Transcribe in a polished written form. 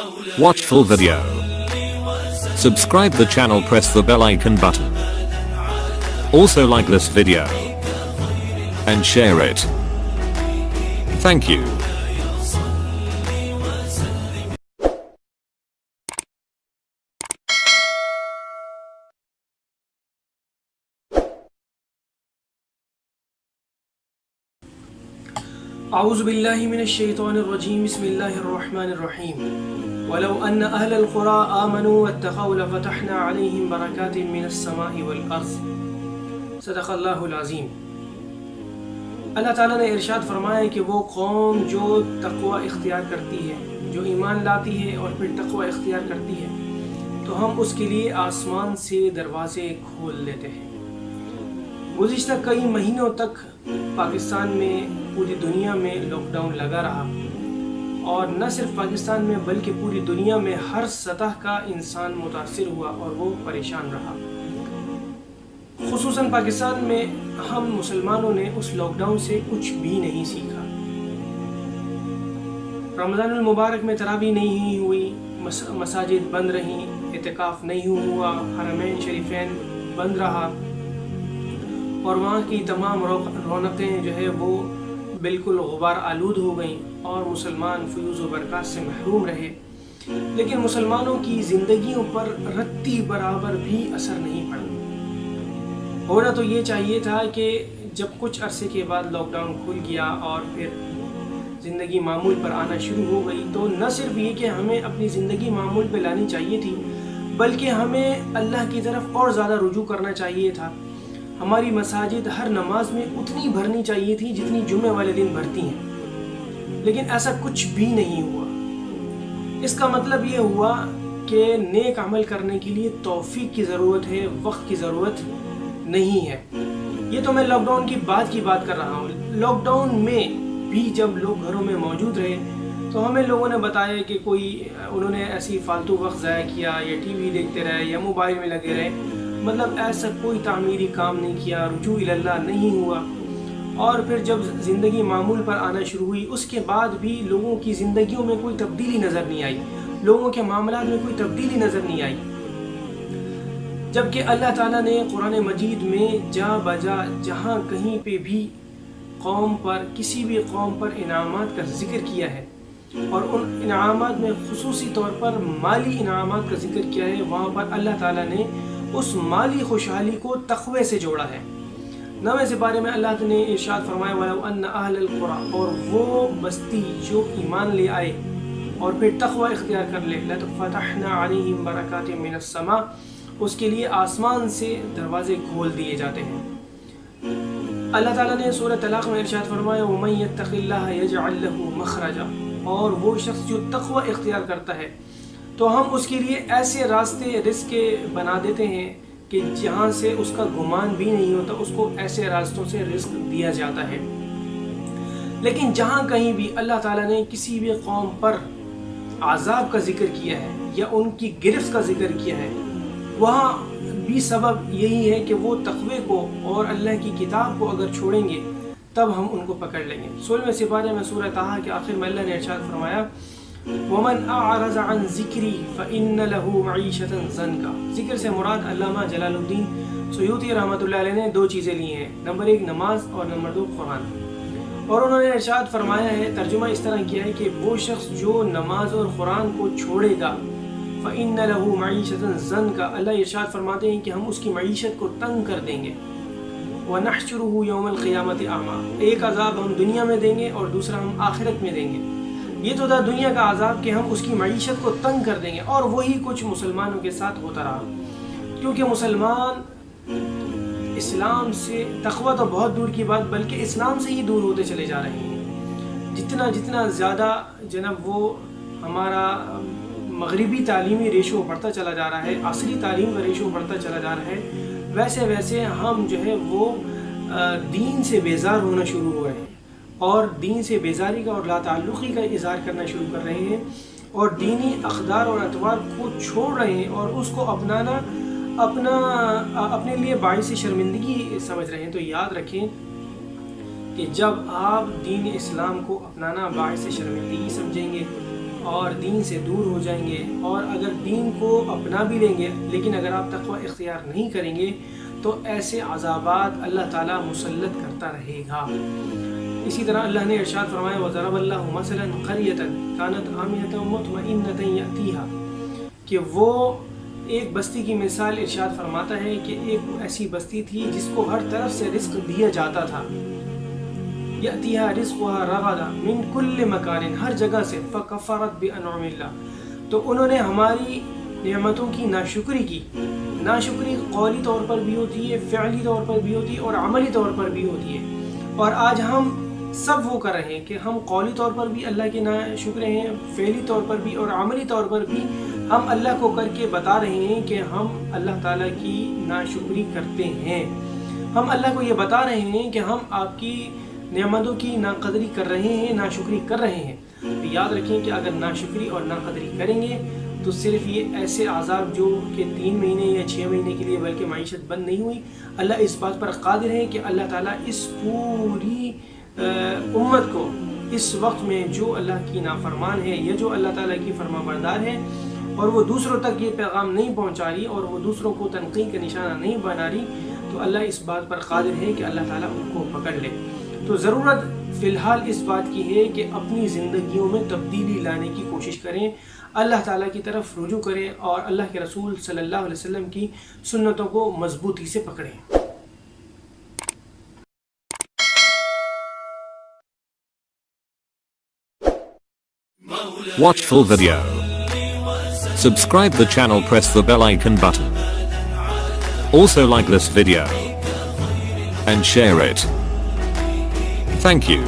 Watch full video. Subscribe the channel, press the bell icon button. Also like this video and share it. Thank you. أعوذ بالله من الشيطان الرجيم بسم الله الرحمن الرحيم ولو أن أهل القرى آمنوا واتقوا لفتحنا عليهم بركات من السماء والأرض صدق اللہ العظیم۔ اللہ تعالیٰ نے ارشاد فرمایا کہ وہ قوم جو تقوی اختیار کرتی ہے، جو ایمان لاتی ہے اور پھر تقوی اختیار کرتی ہے، تو ہم اس کے لیے آسمان سے دروازے کھول دیتے ہیں۔ گزشتہ کئی مہینوں تک پاکستان میں، پوری دنیا میں لاک ڈاؤن لگا رہا، اور نہ صرف پاکستان میں بلکہ پوری دنیا میں ہر سطح کا انسان متاثر ہوا اور وہ پریشان رہا۔ خصوصاً پاکستان میں ہم مسلمانوں نے اس لاک ڈاؤن سے کچھ بھی نہیں سیکھا۔ رمضان المبارک میں تراویح نہیں ہوئی، مساجد بند رہیں، اعتکاف نہیں ہوا، حرمین شریفین بند رہا، اور وہاں کی تمام رونقیں جو ہے وہ بالکل غبار آلود ہو گئیں اور مسلمان فیوز و برکات سے محروم رہے۔ لیکن مسلمانوں کی زندگیوں پر رتی برابر بھی اثر نہیں پڑا۔ ہونا تو یہ چاہیے تھا کہ جب کچھ عرصے کے بعد لاک ڈاؤن کھل گیا اور پھر زندگی معمول پر آنا شروع ہو گئی، تو نہ صرف یہ کہ ہمیں اپنی زندگی معمول پہ لانی چاہیے تھی، بلکہ ہمیں اللہ کی طرف اور زیادہ رجوع کرنا چاہیے تھا۔ ہماری مساجد ہر نماز میں اتنی بھرنی چاہیے تھی جتنی جمعے والے دن بھرتی ہیں، لیکن ایسا کچھ بھی نہیں ہوا۔ اس کا مطلب یہ ہوا کہ نیک عمل کرنے کے لیے توفیق کی ضرورت ہے، وقت کی ضرورت نہیں ہے۔ یہ تو میں لاک ڈاؤن کی بات کر رہا ہوں۔ لاک ڈاؤن میں بھی جب لوگ گھروں میں موجود رہے تو ہمیں لوگوں نے بتایا کہ انہوں نے ایسی فالتو وقت ضائع کیا، یا ٹی وی دیکھتے رہے یا موبائل میں لگے رہے، مطلب ایسا کوئی تعمیری کام نہیں کیا، رجوع اللہ نہیں ہوا۔ اور پھر جب زندگی معمول پر آنا شروع ہوئی، اس کے بعد بھی لوگوں کی زندگیوں میں کوئی تبدیلی نظر نہیں آئی، لوگوں کے معاملات میں کوئی تبدیلی نظر نہیں آئی، جبکہ اللہ تعالیٰ نے قرآن مجید میں جا بجا جہاں کہیں پہ بھی قوم پر، کسی بھی قوم پر انعامات کا ذکر کیا ہے، اور ان انعامات میں خصوصی طور پر مالی انعامات کا ذکر کیا ہے، وہاں پر اللہ تعالیٰ نے اس مالی خوشحالی کو تقوی سے جوڑا ہے۔ 9ویں سپارے میں اللہ نے ارشاد فرمایا وَلَوْ أَنَّ أَهْلَ الْقُرَىٰ، اور وہ بستی جو ایمان لے آئے اور پھر تقوی اختیار کر لے، لَفَتَحْنَا عَلَيْهِمْ بَرَكَاتٍ مِّنَ السَّمَاءِ، اس کے لیے آسمان سے دروازے کھول دیے جاتے ہیں۔ اللہ تعالیٰ نے سورہ طلاق میں ارشاد فرمایا وَمَن يَتَّقِ اللَّهَ يَجْعَل لَّهُ مَخْرَجًا، اور وہ شخص جو تقوی اختیار کرتا ہے تو ہم اس کے لیے ایسے راستے رزق کے بنا دیتے ہیں کہ جہاں سے اس کا گمان بھی نہیں ہوتا، اس کو ایسے راستوں سے رزق دیا جاتا ہے۔ لیکن جہاں کہیں بھی اللہ تعالیٰ نے کسی بھی قوم پر عذاب کا ذکر کیا ہے یا ان کی گرفت کا ذکر کیا ہے، وہاں بھی سبب یہی ہے کہ وہ تقوی کو اور اللہ کی کتاب کو اگر چھوڑیں گے تب ہم ان کو پکڑ لیں گے۔ 16ویں سپارے میں سورہ طٰہٰ کے آخر میں اللہ نے ارشاد فرمایا وَمَنْ أَعْرَضَ عَنْ ذِكْرِي فَإِنَّ لَهُ مَعِيشَةً ضَنْكًا۔ ذکر سے مراد علامہ جلال الدین سیوطی رحمۃ اللہ علیہ نے 2 چیزیں لی ہیں، نمبر 1 نماز اور نمبر 2 قرآن، اور انہوں نے ارشاد فرمایا ہے، ترجمہ اس طرح کیا ہے کہ وہ شخص جو نماز اور قرآن کو چھوڑے گا فَإِنَّ لَهُ مَعِيشَةً ضَنْكًا، اللہ ارشاد فرماتے ہیں کہ ہم اس کی معیشت کو تنگ کر دیں گے۔ وَنَحْشُرُهُ يَوْمَ الْقِيَامَةِ أَعْمَىٰ، ایک عذاب ہم دنیا میں دیں گے اور دوسرا ہم آخرت میں دیں گے۔ یہ تو تھا دنیا کا عذاب کہ ہم اس کی معیشت کو تنگ کر دیں گے، اور وہی کچھ مسلمانوں کے ساتھ ہوتا رہا، کیونکہ مسلمان اسلام سے، تقوی تو بہت دور کی بات، بلکہ اسلام سے ہی دور ہوتے چلے جا رہے ہیں۔ جتنا زیادہ جناب وہ ہمارا مغربی تعلیمی ریشو بڑھتا چلا جا رہا ہے، عصری تعلیم کا ریشو بڑھتا چلا جا رہا ہے، ویسے ویسے ہم جو ہے وہ دین سے بیزار ہونا شروع ہو رہے ہیں، اور دین سے بیزاری کا اور لا تعلقی کا اظہار کرنا شروع کر رہے ہیں، اور دینی اقدار اور اطوار کو چھوڑ رہے ہیں اور اس کو اپنانا اپنے لیے باعث شرمندگی سمجھ رہے ہیں۔ تو یاد رکھیں کہ جب آپ دین اسلام کو اپنانا باعث شرمندگی سمجھیں گے اور دین سے دور ہو جائیں گے، اور اگر دین کو اپنا بھی لیں گے لیکن اگر آپ تقوی اختیار نہیں کریں گے تو ایسے عذابات اللہ تعالیٰ مسلط کرتا رہے گا۔ اسی طرح اللہ نے ارشاد فرمایا وَضَرَبَ اللَّهُ مَثَلًا قَرْيَةً كَانَتْ آمِنَةً مُطْمَئِنَّةً يَأْتِيهَا، کہ وہ ایک بستی کی مثال ارشاد فرماتا ہے کہ ایک ایسی بستی تھی جس کو ہر طرف سے رزق دیا جاتا تھا، یأتیہا رزقها رغدا من کل مکان، ہر جگہ سے، فکفرت بانعم اللہ، تو انہوں نے ہماری نعمتوں کی ناشکری کی۔ ناشکری قولی طور پر بھی ہوتی ہے، فعلی طور پر بھی ہوتی ہے اور عملی طور پر بھی ہوتی ہے، اور آج ہم سب وہ کر رہے ہیں کہ ہم قولی طور پر بھی اللہ کے ناشکرے ہیں، فعلی طور پر بھی اور عملی طور پر بھی ہم اللہ کو کر کے بتا رہے ہیں کہ ہم اللہ تعالیٰ کی ناشکری کرتے ہیں۔ ہم اللہ کو یہ بتا رہے ہیں کہ ہم آپ کی نعمتوں کی ناقدری کر رہے ہیں، ناشکری کر رہے ہیں۔ تو یاد رکھیں کہ اگر ناشکری اور ناقدری کریں گے تو صرف یہ ایسے عذاب جو کہ 3 مہینے یا 6 مہینے کے لیے بلکہ معیشت بند نہیں ہوئی، اللہ اس بات پر قادر ہے کہ اللہ تعالیٰ اس پوری امت کو اس وقت میں جو اللہ کی نافرمان ہے یا جو اللہ تعالیٰ کی فرما بردار ہے اور وہ دوسروں تک یہ پیغام نہیں پہنچا رہی اور وہ دوسروں کو تنقید کا نشانہ نہیں بنا رہی، تو اللہ اس بات پر قادر ہے کہ اللہ تعالیٰ ان کو پکڑ لے۔ تو ضرورت فی الحال اس بات کی ہے کہ اپنی زندگیوں میں تبدیلی لانے کی کوشش کریں، اللہ تعالیٰ کی طرف رجوع کریں اور اللہ کے رسول صلی اللہ علیہ وسلم کی سنتوں کو مضبوطی سے پکڑیں۔ Watch full video. Subscribe the channel, press the bell icon button. Also like this video and share it. Thank you.